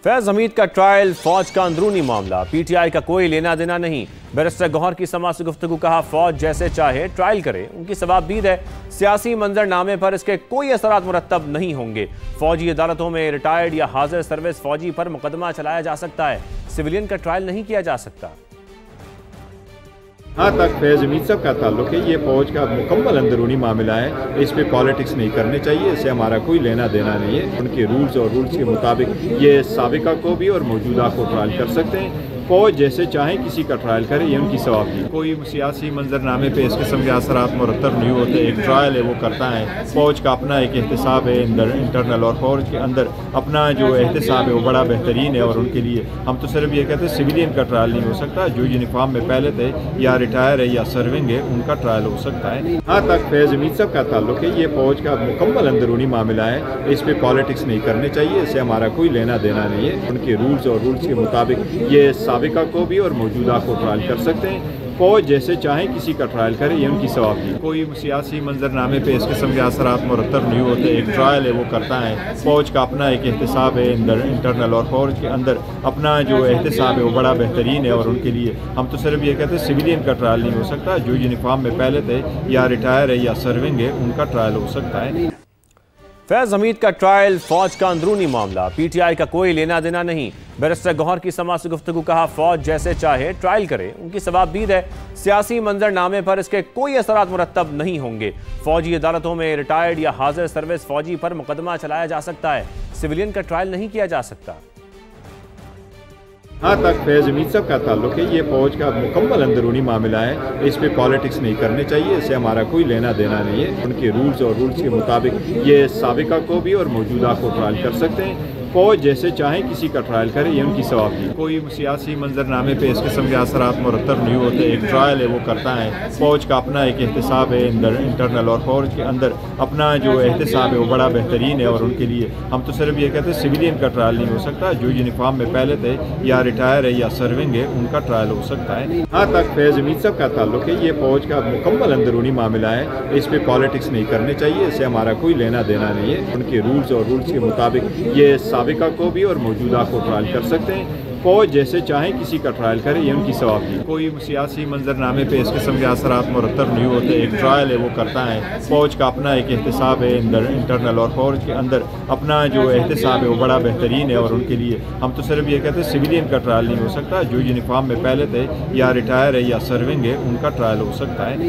फैज हमीद का ट्रायल फौज का अंदरूनी मामला, पीटीआई का कोई लेना देना नहीं। बैरिस्टर गौहर की समाअत से गुफ्तगू, कहा फौज जैसे चाहे ट्रायल करे, उनकी सवाबदीद है। सियासी मंजरनामे पर इसके कोई असरात मुरत्तब नहीं होंगे। फौजी अदालतों में रिटायर्ड या हाजिर सर्विस फौजी पर मुकदमा चलाया जा सकता है, सिविलियन का ट्रायल नहीं किया जा सकता। जहाँ तक फैज़ हमीद साहब का ताल्लुक है, ये फ़ौज का मुकम्मल अंदरूनी मामला है। इस पे पॉलिटिक्स नहीं करनी चाहिए, इससे हमारा कोई लेना देना नहीं है। उनके रूल्स और रूल्स के मुताबिक ये साबिका को भी और मौजूदा को ट्रायल कर सकते हैं। फ़ौज जैसे चाहें किसी का ट्रायल करे, ये उनकी सवाबी। कोई सियासी मंजरनामे पे इस किस्म के असरात मुरत्तब नहीं होते। एक ट्रायल है वो करता है, फ़ौज का अपना एक एहतसाब है इंटरनल, और फ़ौज के अंदर अपना जो एहतसाब है वो बड़ा बेहतरीन है। और उनके लिए हम तो सिर्फ ये कहते हैं सिविलियन का ट्रायल नहीं हो सकता। जो यूनिफॉर्म में पहले थे या रिटायर है या सर्विंग है, उनका ट्रायल हो सकता है। जहाँ तक फैज़ हमीद साहब का ताल्लुक है, ये फ़ौज का मुकम्मल अंदरूनी मामला है। इस पे पॉलिटिक्स नहीं करनी चाहिए, इससे हमारा कोई लेना देना नहीं है। उनके रूल्स और रूल्स के मुताबिक ये साबिका को भी और मौजूदा को ट्रायल कर सकते हैं। फ़ौज जैसे चाहें किसी का ट्रायल करे, ये उनकी सवाबी। कोई सियासी मंजरनामे पे इस किस्म के असरात मुरत्तब नहीं होते। एक ट्रायल है वो करता है, फ़ौज का अपना एक एहतसाब है इंटरनल, और फ़ौज के अंदर अपना जो एहतसाब है वो बड़ा बेहतरीन है। और उनके लिए हम तो सिर्फ ये कहते हैं सिविलियन का ट्रायल नहीं हो सकता। जो यूनिफॉर्म में पहले थे या रिटायर है या सर्विंग है, उनका ट्रायल हो सकता है। फैज हमीद का ट्रायल फौज का अंदरूनी मामला, पीटीआई का कोई लेना देना नहीं। बैरिस्टर गौहर की समाअत से गुफ्तगू, कहा फौज जैसे चाहे ट्रायल करे, उनकी सवाबदीद है। सियासी मंजरनामे पर इसके कोई असरात मुरत्तब नहीं होंगे। फौजी अदालतों में रिटायर्ड या हाजिर सर्विस फौजी पर मुकदमा चलाया जा सकता है, सिविलियन का ट्रायल नहीं किया जा सकता। जहाँ तक फैज़ हमीद साहब का ताल्लुक है, ये फ़ौज का मुकम्मल अंदरूनी मामला है। इस पे पॉलिटिक्स नहीं करनी चाहिए, इससे हमारा कोई लेना देना नहीं है। उनके रूल्स और रूल्स के मुताबिक ये साबिका को भी और मौजूदा को ट्रायल कर सकते हैं। फ़ौज जैसे चाहें किसी का ट्रायल करे, ये उनकी सवाबी। कोई सियासी मंजरनामे पे इस किस्म के असरात मुरत्तब नहीं होते। एक ट्रायल है वो करता है, फ़ौज का अपना एक एहतसाब है इंटरनल, और फ़ौज के अंदर अपना जो एहतसाब है वो बड़ा बेहतरीन है। और उनके लिए हम तो सिर्फ ये कहते हैं सिविलियन का ट्रायल नहीं हो सकता। जो यूनिफॉर्म में पहले थे या रिटायर है या सर्विंग है, उनका ट्रायल हो सकता है। जहाँ तक फैज़ हमीद साहब का ताल्लुक है, ये फ़ौज का मुकम्मल अंदरूनी मामला है। इस पे पॉलिटिक्स नहीं करनी चाहिए, इससे हमारा कोई लेना देना नहीं है। उनके रूल्स और रूल्स के मुताबिक ये साबिका को भी और मौजूदा को ट्रायल कर सकते हैं। फ़ौज जैसे चाहें किसी का ट्रायल करे, ये उनकी सवाबी। कोई सियासी मंजरनामे पे इस किस्म के असरात मुरत्तब नहीं होते। एक ट्रायल है वो करता है, फ़ौज का अपना एक एहतसाब है इंटरनल, और फ़ौज के अंदर अपना जो एहतसाब है वो बड़ा बेहतरीन है। और उनके लिए हम तो सिर्फ ये कहते हैं सिविलियन का ट्रायल नहीं हो सकता। जो यूनिफॉर्म में पहले थे या रिटायर है या सर्विंग है, उनका ट्रायल हो सकता है।